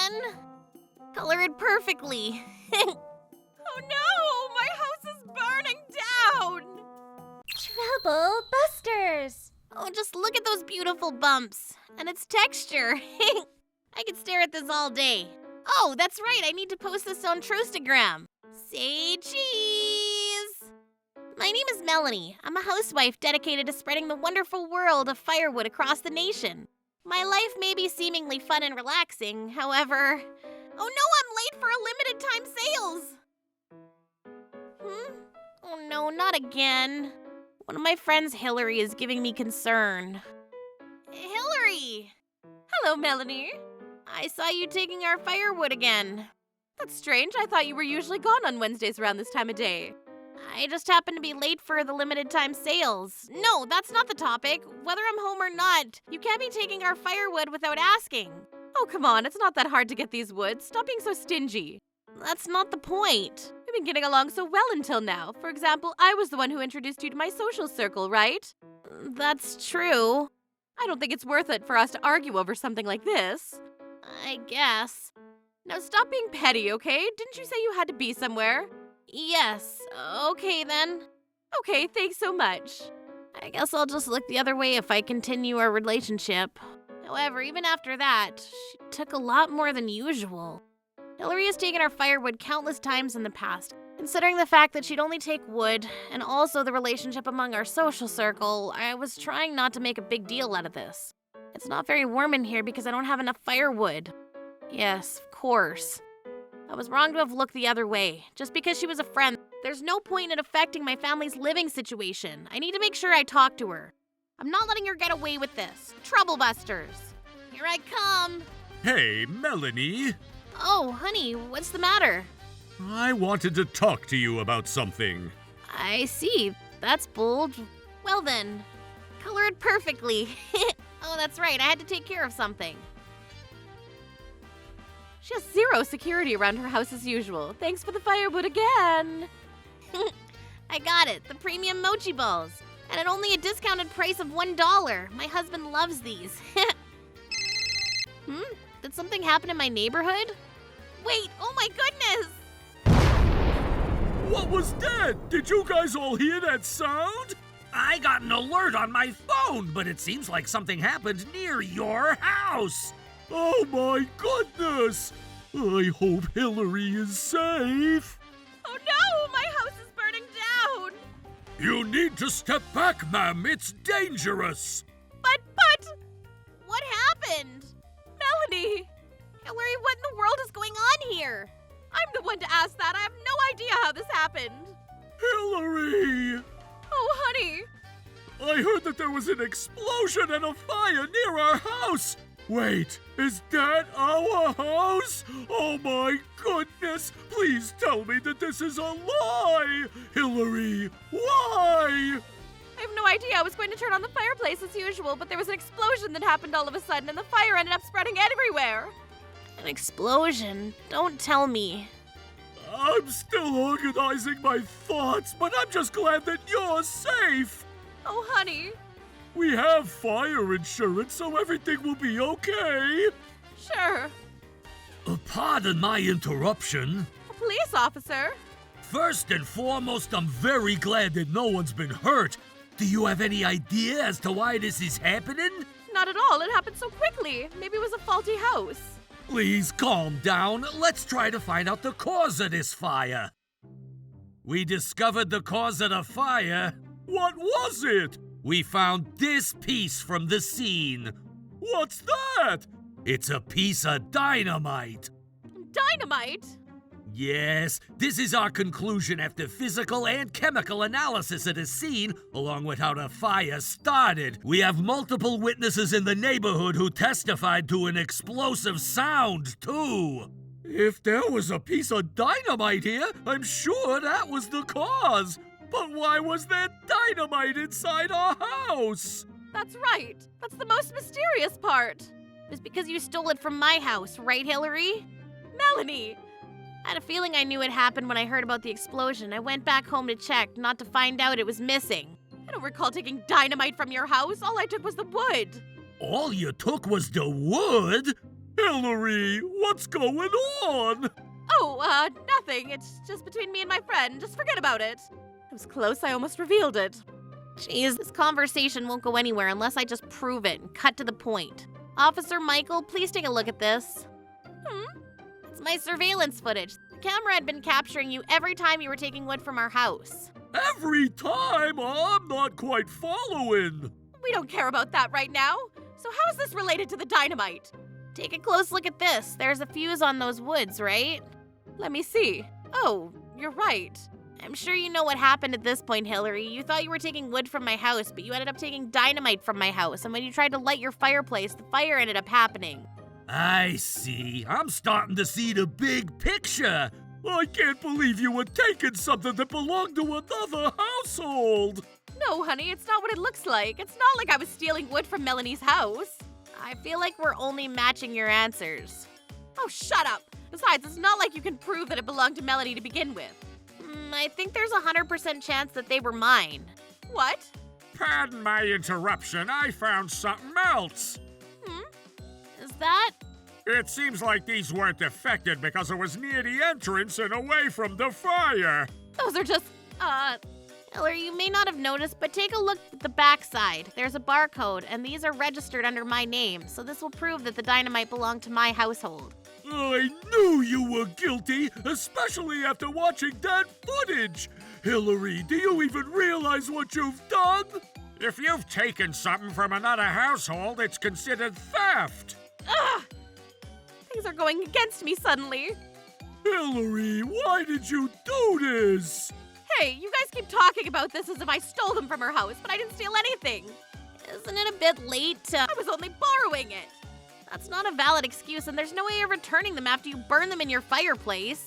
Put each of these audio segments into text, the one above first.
again. Color it perfectly. Oh no! My house is burning down! Trouble busters! Oh, just look at those beautiful bumps. And its texture. I could stare at this all day. Oh, that's right, I need to post this on Trostagram. Say cheese! My name is Melanie. I'm a housewife dedicated to spreading the wonderful world of firewood across the nation. My life may be seemingly fun and relaxing, however... Oh no, I'm late for a limited time sales! Oh no, not again. One of my friends, Hillary, is giving me concern. Hillary! Hello, Melanie. I saw you taking our firewood again. That's strange. I thought you were usually gone on Wednesdays around this time of day. I just happened to be late for the limited time sales. No, that's not the topic. Whether I'm home or not, you can't be taking our firewood without asking. Oh, come on. It's not that hard to get these woods. Stop being so stingy. That's not the point. We've been getting along so well until now. For example, I was the one who introduced you to my social circle, right? That's true. I don't think it's worth it for us to argue over something like this. I guess. Now stop being petty, okay? Didn't you say you had to be somewhere? Yes. Okay then. Okay, thanks so much. I guess I'll just look the other way if I continue our relationship. However, even after that, she took a lot more than usual. Hillary has taken our firewood countless times in the past. Considering the fact that she'd only take wood, and also the relationship among our social circle, I was trying not to make a big deal out of this. It's not very warm in here because I don't have enough firewood. Yes, of course. I was wrong to have looked the other way. Just because she was a friend, there's no point in it affecting my family's living situation. I need to make sure I talk to her. I'm not letting her get away with this. Troublebusters. Here I come. Hey, Melanie. Oh, honey, what's the matter? I wanted to talk to you about something. I see. That's bold. Well then, color it perfectly. Oh, that's right. I had to take care of something. She has zero security around her house as usual. Thanks for the firewood again. I got it. The premium mochi balls. And at only a discounted price of $1. My husband loves these. Did something happen in my neighborhood? Wait, oh my goodness! What was that? Did you guys all hear that sound? I got an alert on my phone, but it seems like something happened near your house. Oh my goodness! I hope Hillary is safe. Oh no, my house is burning down. You need to step back, ma'am. It's dangerous. But, What happened? Melanie, Hillary, what in the world is going on here? I'm the one to ask that. I have no idea how this happened. Hillary! Oh, honey. I heard that there was an explosion and a fire near our house. Wait, is that our house? Oh my goodness! Please tell me that this is a lie! Hillary, why? I have no idea. I was going to turn on the fireplace as usual, but there was an explosion that happened all of a sudden, and the fire ended up spreading everywhere. An explosion? Don't tell me. I'm still organizing my thoughts, but I'm just glad that you're safe. Oh, honey. We have fire insurance, so everything will be okay. Sure. Pardon my interruption. A police officer? First and foremost, I'm very glad that no one's been hurt. Do you have any idea as to why this is happening? Not at all. It happened so quickly. Maybe it was a faulty house. Please calm down. Let's try to find out the cause of this fire. We discovered the cause of the fire. What was it? We found this piece from the scene. What's that? It's a piece of dynamite. Dynamite? Yes, this is our conclusion after physical and chemical analysis of the scene, along with how the fire started. We have multiple witnesses in the neighborhood who testified to an explosive sound, too. If there was a piece of dynamite here, I'm sure that was the cause. But why was there dynamite inside our house? That's right. That's the most mysterious part. It's because you stole it from my house, right, Hillary? Melanie! I had a feeling I knew it happened when I heard about the explosion. I went back home to check, not to find out it was missing. I don't recall taking dynamite from your house. All I took was the wood. All you took was the wood? Hillary, what's going on? Oh, nothing. It's just between me and my friend. Just forget about it. It was close, I almost revealed it. Jeez, this conversation won't go anywhere unless I just prove it and cut to the point. Officer Michael, please take a look at this. It's my surveillance footage. The camera had been capturing you every time you were taking wood from our house. Every time? I'm not quite following. We don't care about that right now. So how is this related to the dynamite? Take a close look at this. There's a fuse on those woods, right? Let me see. Oh, you're right. I'm sure you know what happened at this point, Hillary. You thought you were taking wood from my house, but you ended up taking dynamite from my house, and when you tried to light your fireplace, the fire ended up happening. I see. I'm starting to see the big picture. I can't believe you were taking something that belonged to another household. No, honey, it's not what it looks like. It's not like I was stealing wood from Melanie's house. I feel like we're only matching your answers. Oh, shut up. Besides, it's not like you can prove that it belonged to Melanie to begin with. I think there's a 100% chance that they were mine. What? Pardon my interruption, I found something else. Is that? It seems like these weren't affected because it was near the entrance and away from the fire. Those are just, Hillary, you may not have noticed, but take a look at the backside. There's a barcode, and these are registered under my name, so this will prove that the dynamite belonged to my household. I knew you were guilty, especially after watching that footage. Hillary, do you even realize what you've done? If you've taken something from another household, it's considered theft. Ugh! Things are going against me suddenly. Hillary, why did you do this? Hey, you guys keep talking about this as if I stole them from her house, but I didn't steal anything. Isn't it a bit late to... I was only borrowing it. That's not a valid excuse, and there's no way of returning them after you burn them in your fireplace.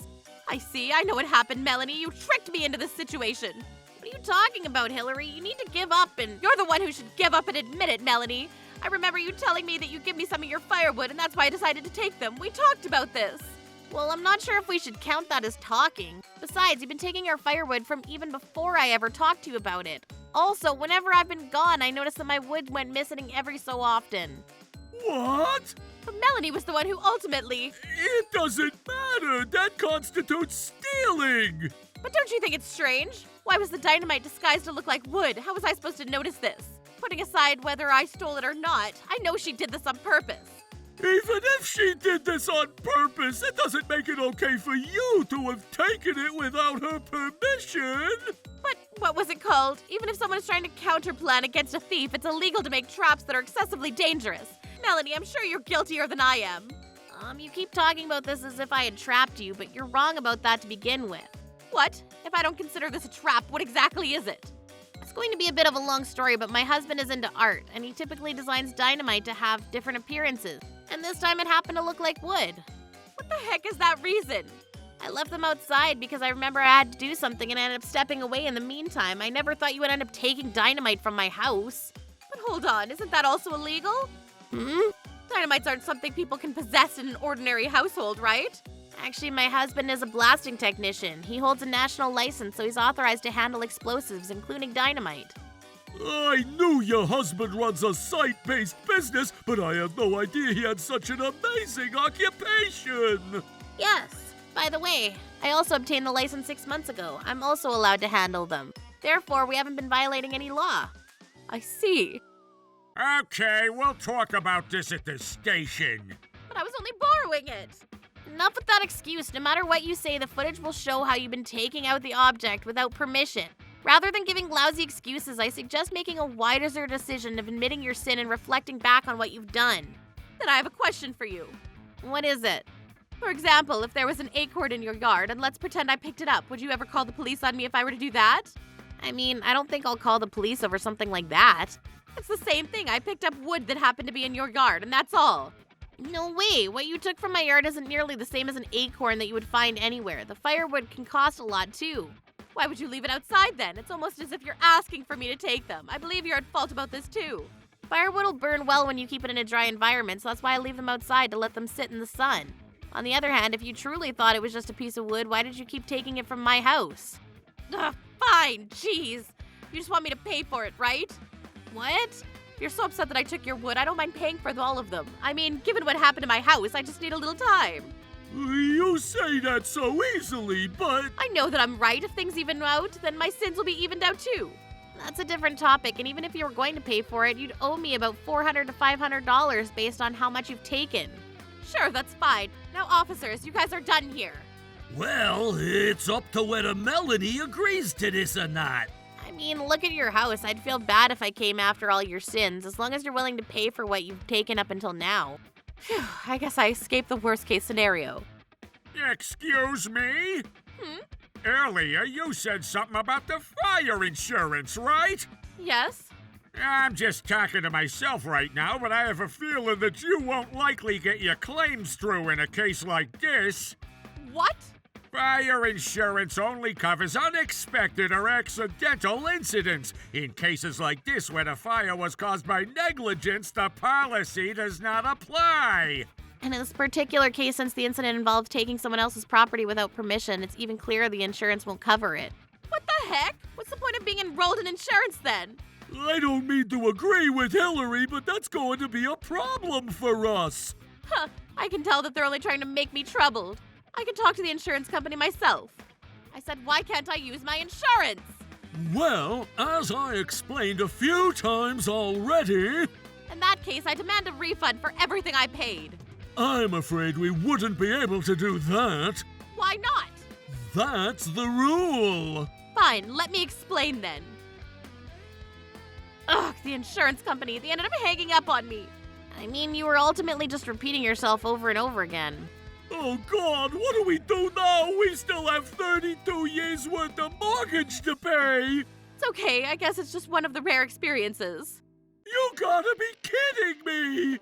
I see. I know what happened, Melanie. You tricked me into this situation. What are you talking about, Hillary? You need to give up and... You're the one who should give up and admit it, Melanie. I remember you telling me that you'd give me some of your firewood, and that's why I decided to take them. We talked about this. Well, I'm not sure if we should count that as talking. Besides, you've been taking our firewood from even before I ever talked to you about it. Also, whenever I've been gone, I noticed that my wood went missing every so often. What? But Melanie was the one who ultimately... It doesn't matter. That constitutes stealing. But don't you think it's strange? Why was the dynamite disguised to look like wood? How was I supposed to notice this? Putting aside whether I stole it or not, I know she did this on purpose. Even if she did this on purpose, it doesn't make it okay for you to have taken it without her permission. But what was it called? Even if someone is trying to counterplan against a thief, it's illegal to make traps that are excessively dangerous. Melanie, I'm sure you're guiltier than I am. You keep talking about this as if I had trapped you, but you're wrong about that to begin with. What? If I don't consider this a trap, what exactly is it? It's going to be a bit of a long story, but my husband is into art, and he typically designs dynamite to have different appearances. And this time it happened to look like wood. What the heck is that reason? I left them outside because I remember I had to do something and I ended up stepping away in the meantime. I never thought you would end up taking dynamite from my house. But hold on, isn't that also illegal? Dynamites aren't something people can possess in an ordinary household, right? Actually, my husband is a blasting technician. He holds a national license, so he's authorized to handle explosives, including dynamite. I knew your husband runs a site-based business, but I had no idea he had such an amazing occupation. Yes. By the way, I also obtained the license 6 months ago. I'm also allowed to handle them. Therefore, we haven't been violating any law. I see. Okay, we'll talk about this at the station. But I was only borrowing it. Enough with that excuse. No matter what you say, the footage will show how you've been taking out the object without permission. Rather than giving lousy excuses, I suggest making a wiser decision of admitting your sin and reflecting back on what you've done. Then I have a question for you. What is it? For example, if there was an acorn in your yard, and let's pretend I picked it up, would you ever call the police on me if I were to do that? I mean, I don't think I'll call the police over something like that. It's the same thing. I picked up wood that happened to be in your yard, and that's all. No way. What you took from my yard isn't nearly the same as an acorn that you would find anywhere. The firewood can cost a lot, too. Why would you leave it outside then? It's almost as if you're asking for me to take them. I believe you're at fault about this, too. Firewood will burn well when you keep it in a dry environment, so that's why I leave them outside to let them sit in the sun. On the other hand, if you truly thought it was just a piece of wood, why did you keep taking it from my house? Ugh, fine, jeez. You just want me to pay for it, right? What? If you're so upset that I took your wood, I don't mind paying for all of them. I mean, given what happened to my house, I just need a little time. You say that so easily, but... I know that I'm right. If things even out, then my sins will be evened out too. That's a different topic, and even if you were going to pay for it, you'd owe me about $400 to $500 based on how much you've taken. Sure, that's fine. Now, officers, you guys are done here. Well, it's up to whether Melanie agrees to this or not. I mean, look at your house. I'd feel bad if I came after all your sins, as long as you're willing to pay for what you've taken up until now. Phew, I guess I escaped the worst case scenario. Excuse me? Earlier, you said something about the fire insurance, right? Yes? I'm just talking to myself right now, but I have a feeling that you won't likely get your claims through in a case like this. What? Fire insurance only covers unexpected or accidental incidents. In cases like this where the fire was caused by negligence, the policy does not apply. And in this particular case, since the incident involved taking someone else's property without permission, it's even clearer the insurance won't cover it. What the heck? What's the point of being enrolled in insurance then? I don't mean to agree with Hillary, but that's going to be a problem for us. Huh, I can tell that they're only trying to make me troubled. I can talk to the insurance company myself. I said, why can't I use my insurance? Well, as I explained a few times already, In that case, I demand a refund for everything I paid. I'm afraid we wouldn't be able to do that. Why not? That's the rule. Fine, let me explain then. Ugh, the insurance company, they ended up hanging up on me. I mean, you were ultimately just repeating yourself over and over again. Oh God, what do we do now? We still have 32 years worth of mortgage to pay. It's okay, I guess it's just one of the rare experiences. You gotta be kidding me.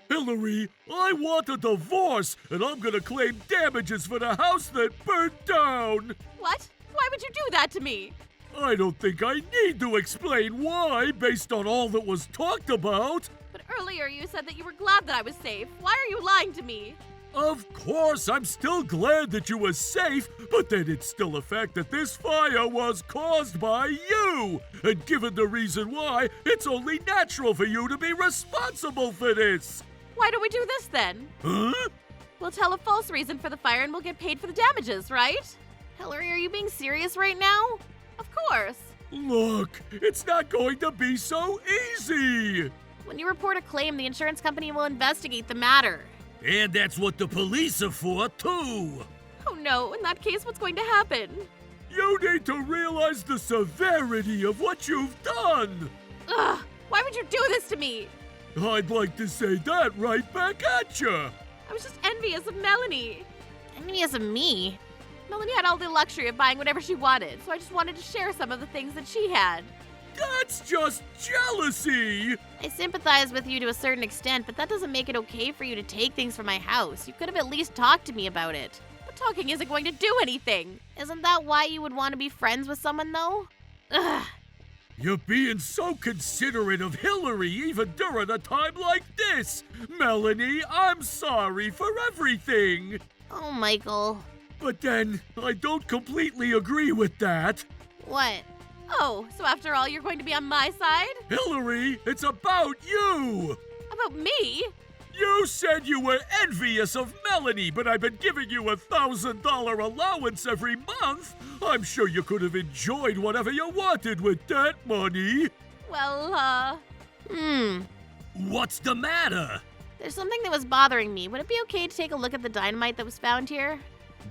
Hillary, I want a divorce, and I'm gonna claim damages for the house that burnt down. What? Why would you do that to me? I don't think I need to explain why, based on all that was talked about. But earlier you said that you were glad that I was safe. Why are you lying to me? Of course, I'm still glad that you were safe, but then it's still a fact that this fire was caused by you. And given the reason why, it's only natural for you to be responsible for this. Why don't we do this then? Huh? We'll tell a false reason for the fire and we'll get paid for the damages, right? Hillary, are you being serious right now? Of course. Look, it's not going to be so easy. When you report a claim, the insurance company will investigate the matter. And that's what the police are for, too. Oh no, in that case, what's going to happen? You need to realize the severity of what you've done. Ugh, why would you do this to me? I'd like to say that right back at you. I was just envious of Melanie. Envious of me? Melanie had all the luxury of buying whatever she wanted, so I just wanted to share some of the things that she had. That's just jealousy. I sympathize with you to a certain extent, but that doesn't make it okay for you to take things from my house. You could have at least talked to me about it. But talking isn't going to do anything. Isn't that why you would want to be friends with someone, though? Ugh. You're being so considerate of Hillary even during a time like this. Melanie, I'm sorry for everything. Oh, Michael. But then, I don't completely agree with that. What? Oh, so after all, you're going to be on my side? Hillary, it's about you. About me? You said you were envious of Melanie, but I've been giving you a $1,000 allowance every month. I'm sure you could have enjoyed whatever you wanted with that money. Well, What's the matter? There's something that was bothering me. Would it be okay to take a look at the dynamite that was found here?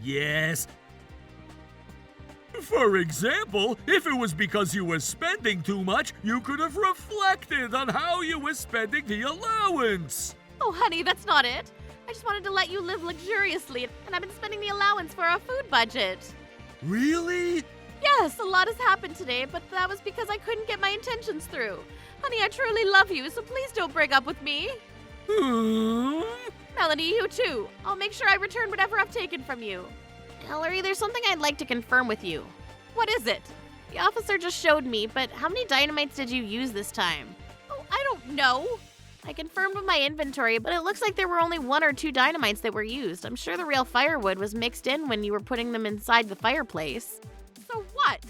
Yes. For example, if it was because you were spending too much, you could have reflected on how you were spending the allowance. oh honey, that's not it. I just wanted to let you live luxuriously, and I've been spending the allowance for our food budget. Really? Yes, a lot has happened today, but that was because I couldn't get my intentions through. Honey, I truly love you, so please don't break up with me. Melanie, you too. I'll make sure I return whatever I've taken from you. Hillary, there's something I'd like to confirm with you. What is it? The officer just showed me, but how many dynamites did you use this time? Oh, I don't know. I confirmed with my inventory, but it looks like there were only 1 or 2 dynamites that were used. I'm sure the real firewood was mixed in when you were putting them inside the fireplace. So what?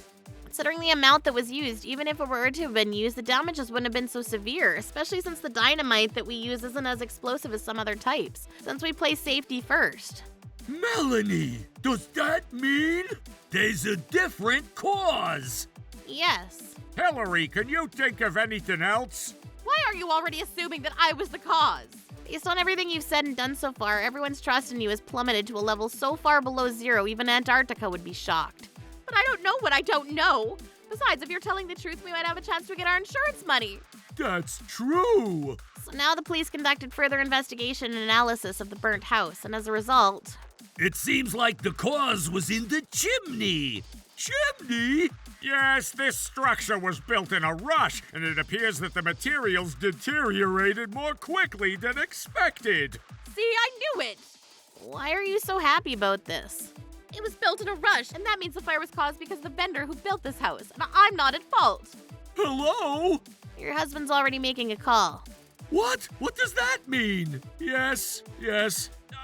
Considering the amount that was used, even if it were to have been used, the damages wouldn't have been so severe, especially since the dynamite that we use isn't as explosive as some other types, since we place safety first. Melanie, does that mean there's a different cause? Yes. Hillary, can you think of anything else? Why are you already assuming that I was the cause? Based on everything you've said and done so far, everyone's trust in you has plummeted to a level so far below zero, even Antarctica would be shocked. But I don't know what I don't know. Besides, if you're telling the truth, we might have a chance to get our insurance money. That's true. So now the police conducted further investigation and analysis of the burnt house, and as a result... It seems like the cause was in the chimney. Chimney? Yes, this structure was built in a rush, and it appears that the materials deteriorated more quickly than expected. See, I knew it. Why are you so happy about this? It was built in a rush, and that means the fire was caused because of the vendor who built this house, and I'm not at fault. Hello? Your husband's already making a call. What? What does that mean? Yes,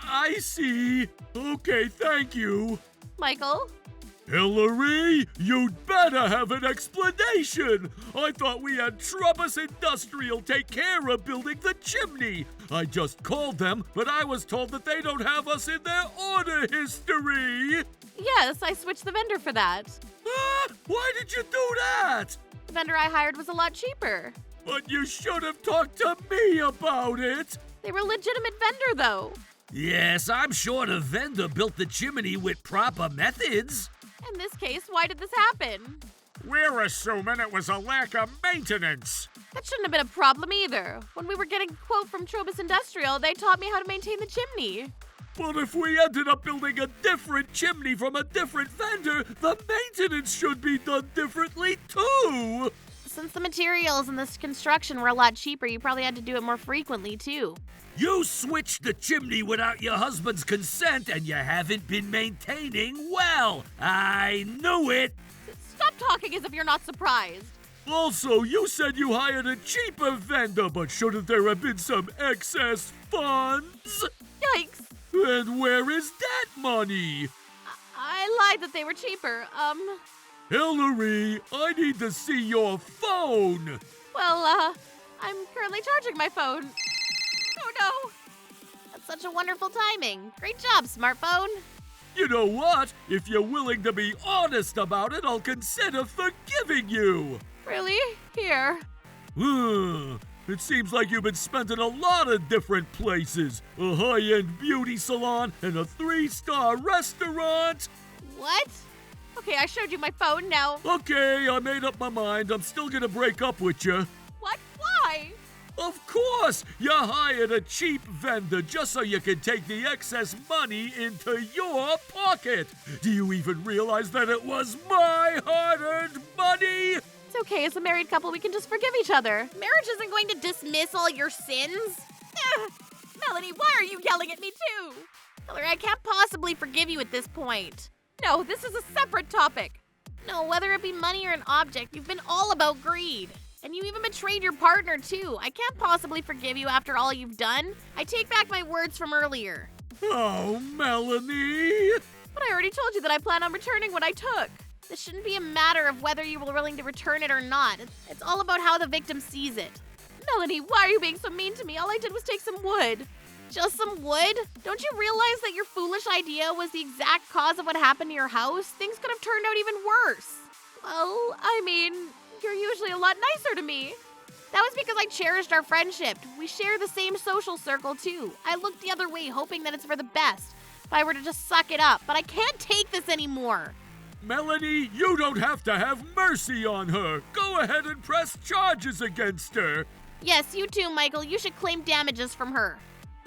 I see. Okay, thank you. Michael? Hillary, you'd better have an explanation. I thought we had Trubbus Industrial take care of building the chimney. I just called them, but I was told that they don't have us in their order history. Yes, I switched the vendor for that. Why did you do that? The vendor I hired was a lot cheaper. But you should have talked to me about it. They were a legitimate vendor, though. Yes, I'm sure the vendor built the chimney with proper methods. In this case, why did this happen? We're assuming it was a lack of maintenance. That shouldn't have been a problem either. When we were getting a quote from Trobus Industrial, they taught me how to maintain the chimney. But if we ended up building a different chimney from a different vendor, the maintenance should be done differently too. Since the materials and this construction were a lot cheaper, you probably had to do it more frequently too. You switched the chimney without your husband's consent, and you haven't been maintaining well. I knew it. Stop talking as if you're not surprised. Also, you said you hired a cheaper vendor, but shouldn't there have been some excess funds? Yikes. And where is that money? I lied that they were cheaper. Hillary, I need to see your phone. Well, I'm currently charging my phone. Oh no. That's such a wonderful timing. Great job, smartphone. You know what? If you're willing to be honest about it, I'll consider forgiving you. Really? Here. It seems like you've been spending a lot of different places. A high-end beauty salon and a 3-star restaurant. What? Okay, I showed you my phone now. Okay, I made up my mind. I'm still gonna break up with you. What? Why? Of course! You hired a cheap vendor just so you can take the excess money into your pocket. Do you even realize that it was my hard-earned money? It's okay, as a married couple, we can just forgive each other. Marriage isn't going to dismiss all your sins. Melanie, why are you yelling at me too? Hillary, I can't possibly forgive you at this point. No, this is a separate topic. No, whether it be money or an object, you've been all about greed. And you even betrayed your partner, too. I can't possibly forgive you after all you've done. I take back my words from earlier. Oh, Melanie! But I already told you that I plan on returning what I took. This shouldn't be a matter of whether you were willing to return it or not. It's all about how the victim sees it. Melanie, why are you being so mean to me? All I did was take some wood. Just some wood? Don't you realize that your foolish idea was the exact cause of what happened to your house? Things could have turned out even worse. Well, I mean, you're usually a lot nicer to me. That was because I cherished our friendship. We share the same social circle, too. I looked the other way, hoping that it's for the best. If I were to just suck it up, but I can't take this anymore. Melanie, you don't have to have mercy on her. Go ahead and press charges against her. Yes, you too, Michael. You should claim damages from her.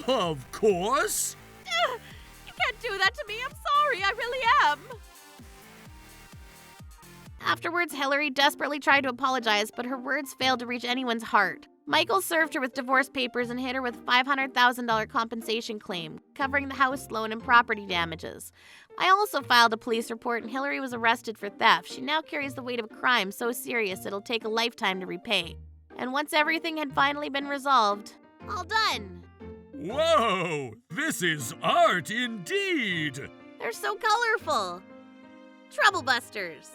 Of course. You can't do that to me. I'm sorry. I really am. Afterwards, Hillary desperately tried to apologize, but her words failed to reach anyone's heart. Michael served her with divorce papers and hit her with a $500,000 compensation claim, covering the house loan and property damages. I also filed a police report and Hillary was arrested for theft. She now carries the weight of a crime so serious it'll take a lifetime to repay. And once everything had finally been resolved, all done. Whoa! This is art indeed! They're so colorful. Troublebusters.